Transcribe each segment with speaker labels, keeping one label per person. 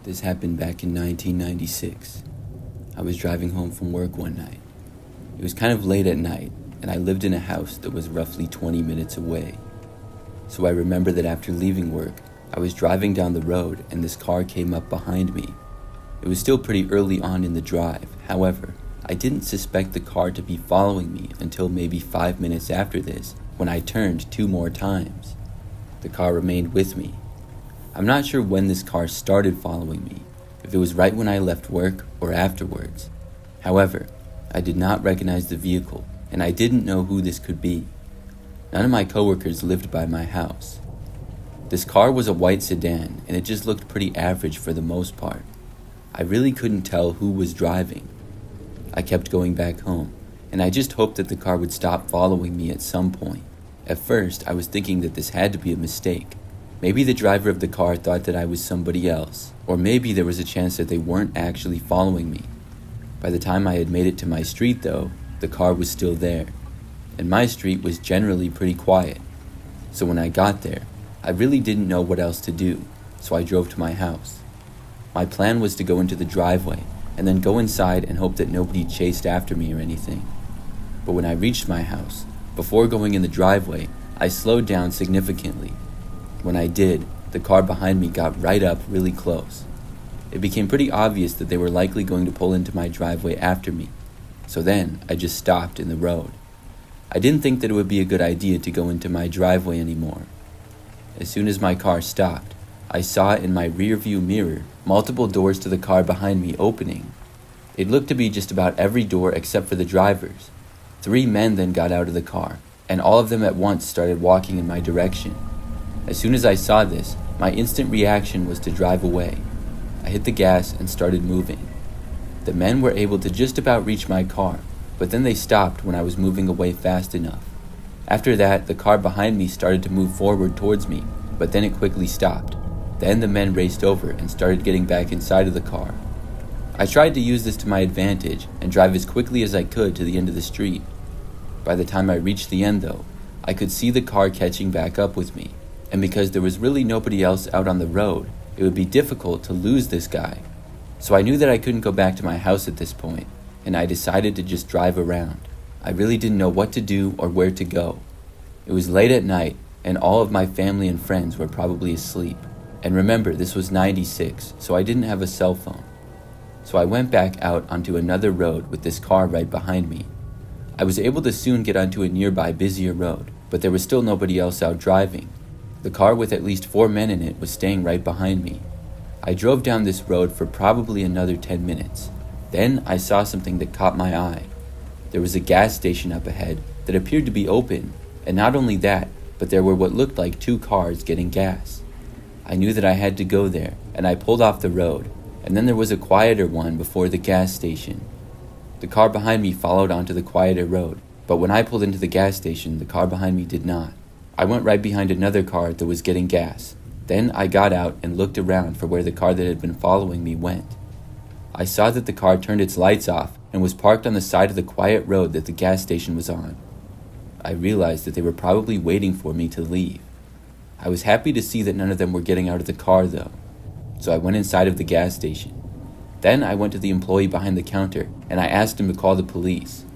Speaker 1: This happened back in 1996. I was driving home from work one night. It was kind of late at night, and I lived in a house that was roughly 20 minutes away. So I remember that after leaving work, I was driving down the road and this car came up behind me. It was still pretty early on in the drive. However, I didn't suspect the car to be following me until maybe 5 minutes after this, when I turned 2 more times. The car remained with me. I'm not sure when this car started following me, if it was right when I left work or afterwards. However, I did not recognize the vehicle, and I didn't know who this could be. None of my coworkers lived by my house. This car was a white sedan, and it just looked pretty average for the most part. I really couldn't tell who was driving. I kept going back home, and I just hoped that the car would stop following me at some point. At first, I was thinking that this had to be a mistake. Maybe the driver of the car thought that I was somebody else, or maybe there was a chance that they weren't actually following me. By the time I had made it to my street though, the car was still there, and my street was generally pretty quiet. So when I got there, I really didn't know what else to do, so I drove to my house. My plan was to go into the driveway, and then go inside and hope that nobody chased after me or anything. But when I reached my house, before going in the driveway, I slowed down significantly. When I did, the car behind me got right up really close. It became pretty obvious that they were likely going to pull into my driveway after me, so then I just stopped in the road. I didn't think that it would be a good idea to go into my driveway anymore. As soon as my car stopped, I saw in my rearview mirror multiple doors to the car behind me opening. It looked to be just about every door except for the driver's. 3 men then got out of the car, and all of them at once started walking in my direction. As soon as I saw this, my instant reaction was to drive away. I hit the gas and started moving. The men were able to just about reach my car, but then they stopped when I was moving away fast enough. After that, the car behind me started to move forward towards me, but then it quickly stopped. Then the men raced over and started getting back inside of the car. I tried to use this to my advantage and drive as quickly as I could to the end of the street. By the time I reached the end though, I could see the car catching back up with me. And because there was really nobody else out on the road, it would be difficult to lose this guy. So I knew that I couldn't go back to my house at this point, and I decided to just drive around. I really didn't know what to do or where to go. It was late at night, and all of my family and friends were probably asleep. And remember, this was 96, so I didn't have a cell phone. So I went back out onto another road with this car right behind me. I was able to soon get onto a nearby busier road, but there was still nobody else out driving. The car with at least 4 men in it was staying right behind me. I drove down this road for probably another 10 minutes. Then I saw something that caught my eye. There was a gas station up ahead that appeared to be open, and not only that, but there were what looked like 2 cars getting gas. I knew that I had to go there, and I pulled off the road, and then there was a quieter one before the gas station. The car behind me followed onto the quieter road, but when I pulled into the gas station, the car behind me did not. I went right behind another car that was getting gas. Then I got out and looked around for where the car that had been following me went. I saw that the car turned its lights off and was parked on the side of the quiet road that the gas station was on. I realized that they were probably waiting for me to leave. I was happy to see that none of them were getting out of the car though, so I went inside of the gas station. Then I went to the employee behind the counter and I asked him to call the police.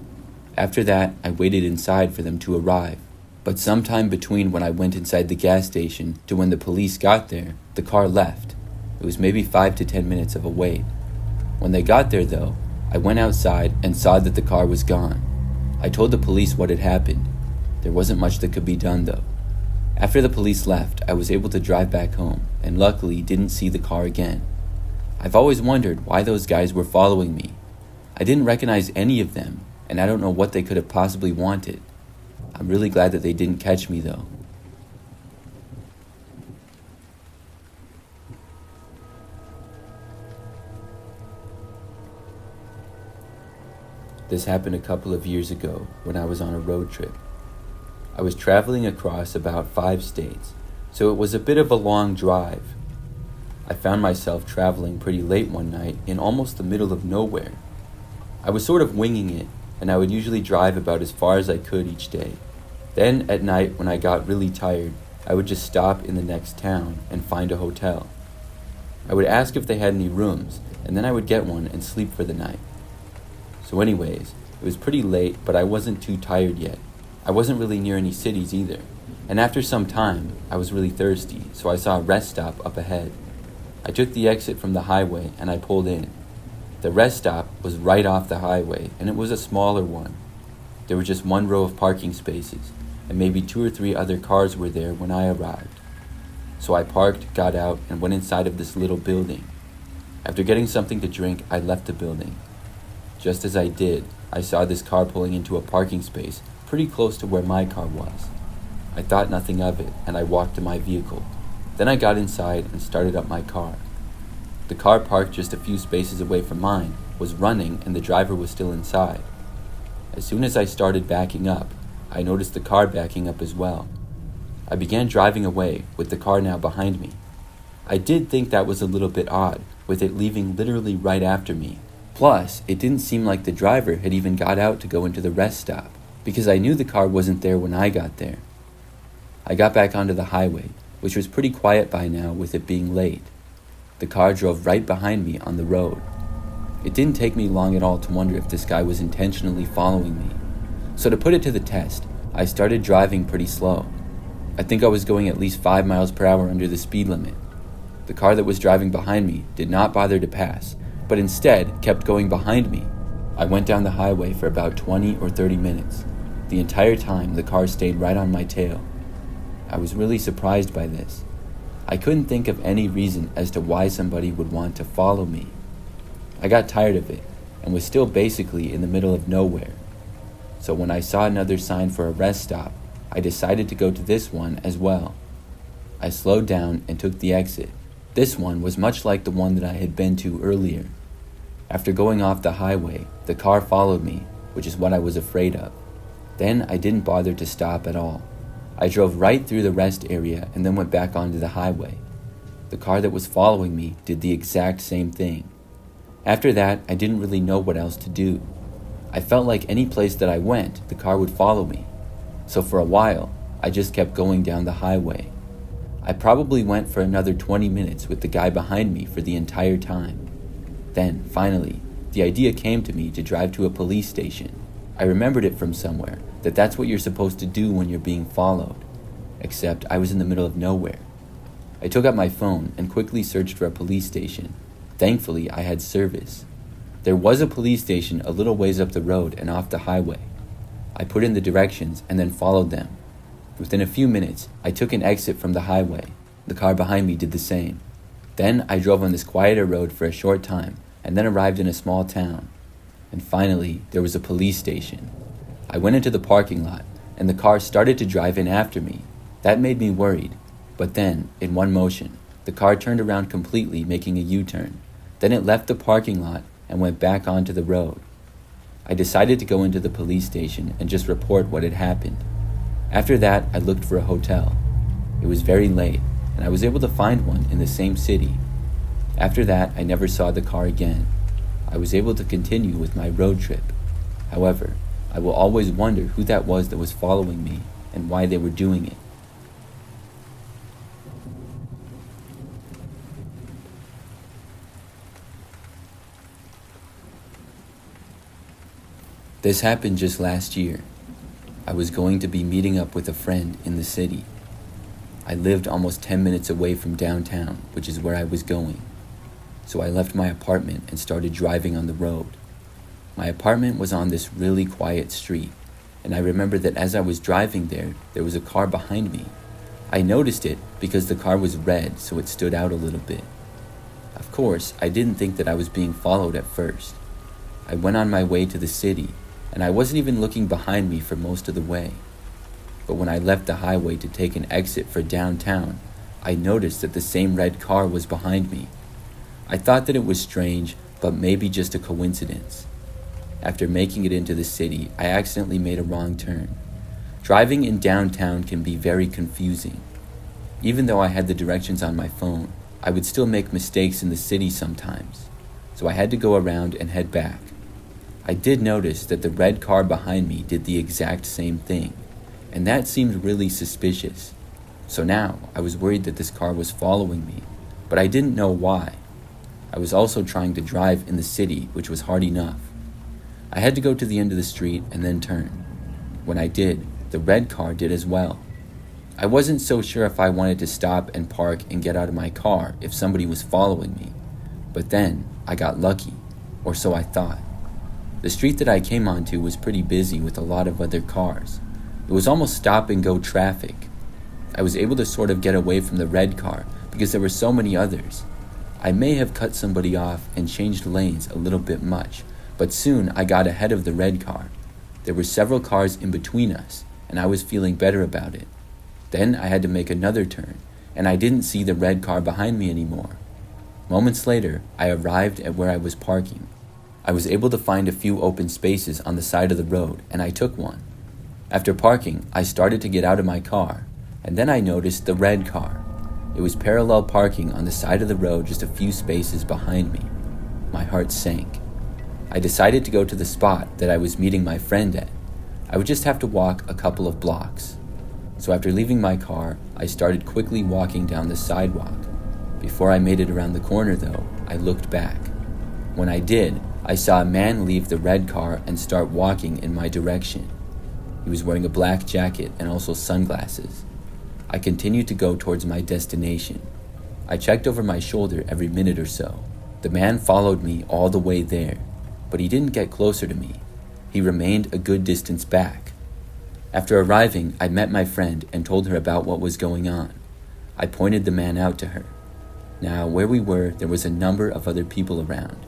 Speaker 1: After that, I waited inside for them to arrive. But sometime between when I went inside the gas station to when the police got there, the car left. It was maybe 5 to 10 minutes of a wait. When they got there though, I went outside and saw that the car was gone. I told the police what had happened. There wasn't much that could be done though. After the police left, I was able to drive back home and luckily didn't see the car again. I've always wondered why those guys were following me. I didn't recognize any of them, and I don't know what they could have possibly wanted. I'm really glad that they didn't catch me though. This happened a couple of years ago when I was on a road trip. I was traveling across about 5 states, so it was a bit of a long drive. I found myself traveling pretty late one night in almost the middle of nowhere. I was sort of winging it, and I would usually drive about as far as I could each day. Then at night when I got really tired, I would just stop in the next town and find a hotel. I would ask if they had any rooms, and then I would get one and sleep for the night. So anyways, it was pretty late, but I wasn't too tired yet. I wasn't really near any cities either, and after some time, I was really thirsty, so I saw a rest stop up ahead. I took the exit from the highway and I pulled in. The rest stop was right off the highway, and it was a smaller one. There was just one row of parking spaces, and maybe 2 or 3 other cars were there when I arrived. So I parked, got out, and went inside of this little building. After getting something to drink, I left the building. Just as I did, I saw this car pulling into a parking space pretty close to where my car was. I thought nothing of it, and I walked to my vehicle. Then I got inside and started up my car. The car parked just a few spaces away from mine was running, and the driver was still inside. As soon as I started backing up, I noticed the car backing up as well. I began driving away, with the car now behind me. I did think that was a little bit odd, with it leaving literally right after me. Plus, it didn't seem like the driver had even got out to go into the rest stop, because I knew the car wasn't there when I got there. I got back onto the highway, which was pretty quiet by now with it being late. The car drove right behind me on the road. It didn't take me long at all to wonder if this guy was intentionally following me. So to put it to the test, I started driving pretty slow. I think I was going at least 5 miles per hour under the speed limit. The car that was driving behind me did not bother to pass, but instead kept going behind me. I went down the highway for about 20 or 30 minutes. The entire time, the car stayed right on my tail. I was really surprised by this. I couldn't think of any reason as to why somebody would want to follow me. I got tired of it and was still basically in the middle of nowhere. So when I saw another sign for a rest stop, I decided to go to this one as well. I slowed down and took the exit. This one was much like the one that I had been to earlier. After going off the highway, the car followed me, which is what I was afraid of. Then I didn't bother to stop at all. I drove right through the rest area and then went back onto the highway. The car that was following me did the exact same thing. After that, I didn't really know what else to do. I felt like any place that I went, the car would follow me. So for a while, I just kept going down the highway. I probably went for another 20 minutes with the guy behind me for the entire time. Then, finally, the idea came to me to drive to a police station. I remembered it from somewhere, that that's what you're supposed to do when you're being followed. Except I was in the middle of nowhere. I took out my phone and quickly searched for a police station. Thankfully, I had service. There was a police station a little ways up the road and off the highway. I put in the directions and then followed them. Within a few minutes, I took an exit from the highway. The car behind me did the same. Then I drove on this quieter road for a short time and then arrived in a small town. And finally, there was a police station. I went into the parking lot and the car started to drive in after me. That made me worried. But then, in one motion, the car turned around completely, making a U-turn. Then it left the parking lot and went back onto the road. I decided to go into the police station and just report what had happened. After that, I looked for a hotel. It was very late, and I was able to find one in the same city. After that, I never saw the car again. I was able to continue with my road trip. However, I will always wonder who that was following me and why they were doing it. This happened just last year. I was going to be meeting up with a friend in the city. I lived almost 10 minutes away from downtown, which is where I was going. So I left my apartment and started driving on the road. My apartment was on this really quiet street, and I remember that as I was driving there was a car behind me. I noticed it because the car was red, so it stood out a little bit. Of course, I didn't think that I was being followed at first. I went on my way to the city, and I wasn't even looking behind me for most of the way. But when I left the highway to take an exit for downtown, I noticed that the same red car was behind me. I thought that it was strange, but maybe just a coincidence. After making it into the city, I accidentally made a wrong turn. Driving in downtown can be very confusing. Even though I had the directions on my phone, I would still make mistakes in the city sometimes. So I had to go around and head back. I did notice that the red car behind me did the exact same thing, and that seemed really suspicious. So now I was worried that this car was following me. but I didn't know why. I was also trying to drive in the city, which was hard enough. I had to go to the end of the street and then turn. When I did, the red car did as well. I wasn't so sure if I wanted to stop and park and get out of my car if somebody was following me, but then I got lucky, or so I thought. The street that I came onto was pretty busy with a lot of other cars. It was almost stop and go traffic. I was able to sort of get away from the red car because there were so many others. I may have cut somebody off and changed lanes a little bit much, but soon I got ahead of the red car. There were several cars in between us, and I was feeling better about it. Then I had to make another turn, and I didn't see the red car behind me anymore. Moments later, I arrived at where I was parking. I was able to find a few open spaces on the side of the road, and I took one. After parking, I started to get out of my car, and then I noticed the red car. It was parallel parking on the side of the road just a few spaces behind me. My heart sank. I decided to go to the spot that I was meeting my friend at. I would just have to walk a couple of blocks. So after leaving my car, I started quickly walking down the sidewalk. Before I made it around the corner though, I looked back. When I did, I saw a man leave the red car and start walking in my direction. He was wearing a black jacket and also sunglasses. I continued to go towards my destination. I checked over my shoulder every minute or so. The man followed me all the way there, but he didn't get closer to me. He remained a good distance back. After arriving, I met my friend and told her about what was going on. I pointed the man out to her. Now, where we were, there was a number of other people around.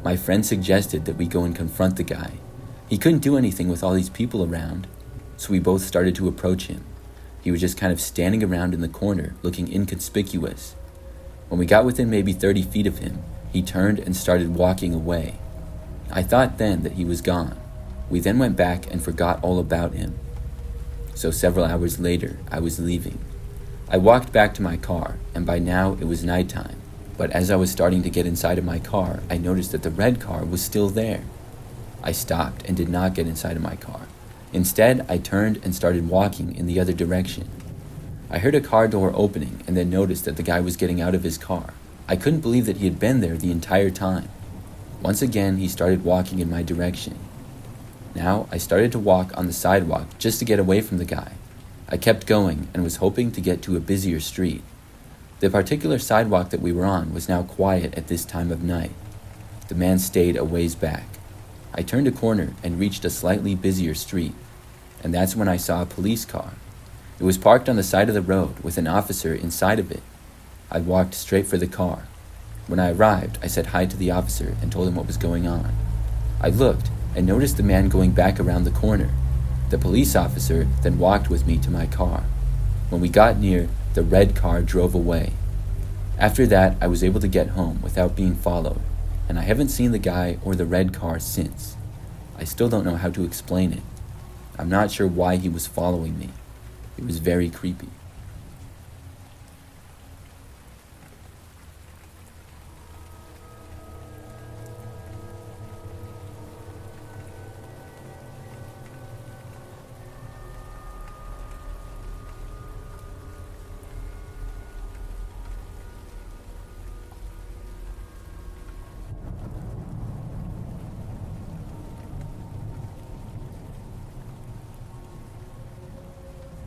Speaker 1: My friend suggested that we go and confront the guy. He couldn't do anything with all these people around, so we both started to approach him. He was just kind of standing around in the corner, looking inconspicuous. When we got within maybe 30 feet of him, he turned and started walking away. I thought then that he was gone. We then went back and forgot all about him. So several hours later, I was leaving. I walked back to my car, and by now it was nighttime. But as I was starting to get inside of my car, I noticed that the red car was still there. I stopped and did not get inside of my car. Instead, I turned and started walking in the other direction. I heard a car door opening and then noticed that the guy was getting out of his car. I couldn't believe that he had been there the entire time. Once again, he started walking in my direction. Now, I started to walk on the sidewalk just to get away from the guy. I kept going and was hoping to get to a busier street. The particular sidewalk that we were on was now quiet at this time of night. The man stayed a ways back. I turned a corner and reached a slightly busier street, and that's when I saw a police car. It was parked on the side of the road with an officer inside of it. I walked straight for the car. When I arrived, I said hi to the officer and told him what was going on. I looked and noticed the man going back around the corner. The police officer then walked with me to my car. When we got near, the red car drove away. After that, I was able to get home without being followed, and I haven't seen the guy or the red car since. I still don't know how to explain it. I'm not sure why he was following me. It was very creepy.